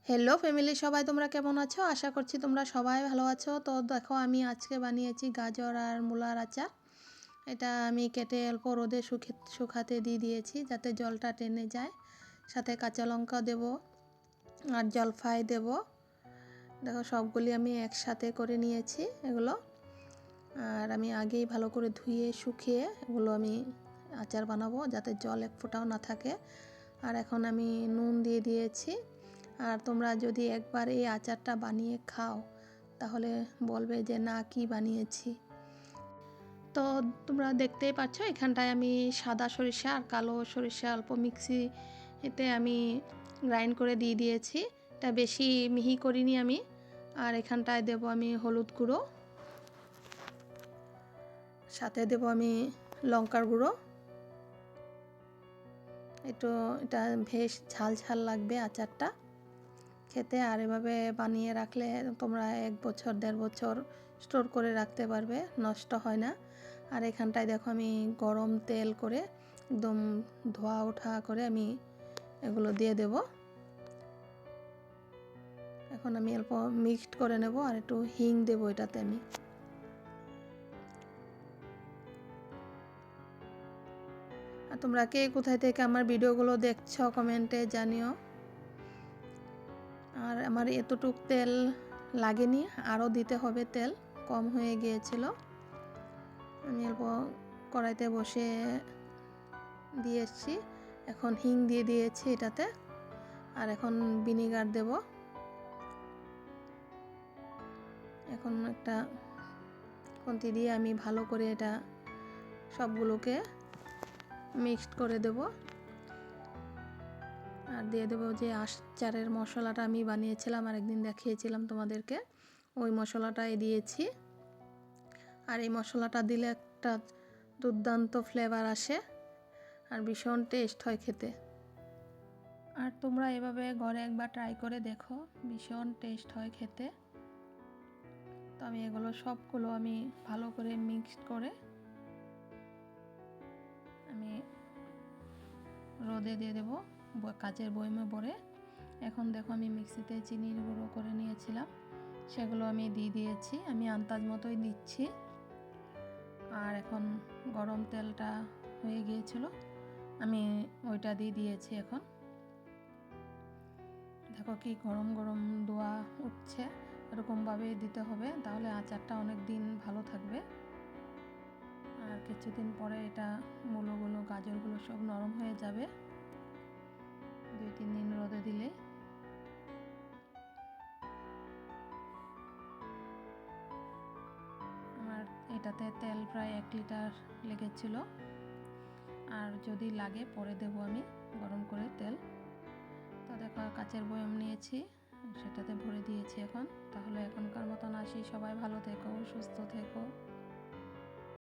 Hello family, সবাই তোমরা কেমন আছো? আশা করছি তোমরা সবাই ভালো আছো। তো দেখো, আমি আজকে বানিয়েছি গাজর আর মূলার আচার। এটা আমি কেটে অল্প রোদে শুকাতে দিয়েছি যাতে জলটা টেনে যায়। সাথে কাঁচা লঙ্কা দেব আর জলফাই দেব। দেখো, সবগুলি আমি একসাথে করে নিয়েছি এগুলো। আর আমি আগেই ভালো করে ধুয়ে শুকিয়ে এগুলো আমি আচার বানাবো যাতে জল এক ফোঁটাও না থাকে। আর এখন আমি নুন দিয়ে দিয়েছি। আর তোমরা যদি একবার এই আচারটা বানিয়ে খাও তাহলে বলবে যে না, কি বানিয়েছি। তো তোমরা দেখতেই পাচ্ছ, এখানটায় আমি সাদা সরিষা আর কালো সরিষা অল্প মিক্সিতে আমি গ্রাইন্ড করে দিয়ে দিয়েছি। এটা বেশি মিহি করিনি আমি। আর এখানটায় দেব আমি হলুদ গুঁড়ো, সাথে দেব আমি লঙ্কার গুঁড়ো। এটা বেশ ঝাল ঝাল লাগবে আচারটা খেতে। আর এভাবে বানিয়ে রাখলে তোমরা 1 বছর 1.5 বছর স্টোর করে রাখতে পারবে, নষ্ট হয় না। আর এখানটায় দেখো, আমি গরম তেল করে একদম ধোয়া ওঠা করে আমি এগুলো দিয়ে দেব। এখন আমি অল্প মিক্সড করে নেব আর একটু হিং দেব এটাতে আমি। আর তোমরা কে কোথায় থেকে আমার ভিডিওগুলো দেখছো কমেন্টে জানিও। আর আমার এতটুক তেল লাগেনি, আরও দিতে হবে, তেল কম হয়ে গিয়েছিল। আমি অল্প কড়াইতে বসে দিয়ে এসেছি। এখন হিং দিয়ে দিয়েছি এটাতে। আর এখন ভিনিগার দেব। এখন একটা খুন্তি দিয়ে আমি ভালো করে এটা সবগুলোকে মিক্সড করে দেব। আর দিয়ে দেবো যে আচারের মশলাটা আমি বানিয়েছিলাম আর একদিন দেখিয়েছিলাম তোমাদেরকে, ওই মশলাটাই দিয়েছি। আর এই মশলাটা দিলে একটা দুর্দান্ত ফ্লেভার আসে আর ভীষণ টেস্ট হয় খেতে। আর তোমরা এভাবে ঘরে একবার ট্রাই করে দেখো, ভীষণ টেস্ট হয় খেতে। তো আমি এগুলো সবগুলো আমি ভালো করে মিক্সড করে আমি রোদে দিয়ে দেবো কাচের বয়মে ভরে। এখন দেখো, আমি মিক্সিতে চিনির গুঁড়ো করে নিয়েছিলাম, সেগুলো আমি দিয়ে দিয়েছি। আমি আন্দাজ মতোই দিচ্ছি। আর এখন গরম তেলটা হয়ে গিয়েছিল, আমি ওইটা দিয়ে দিয়েছি। এখন দেখো কি গরম গরম ধোঁয়া উঠছে, এরকমভাবে দিতে হবে, তাহলে আচারটা অনেক দিন ভালো থাকবে। আর কিছুদিন পরে এটা মূলগুলো গাজরগুলো সব নরম হয়ে যাবে 2-3 দিন রোদে দিলে। আমার এটাতে তেল প্রায় 1 লিটার লেগেছিল। আর যদি লাগে পরে দেবো আমি গরম করে তেল। তো দেখো, কাচের বয়ম নিয়েছি, সেটাতে ভরে দিয়েছি এখন। তাহলে এখনকার মতন আসি, সবাই ভালো থেকো, সুস্থ থেকো।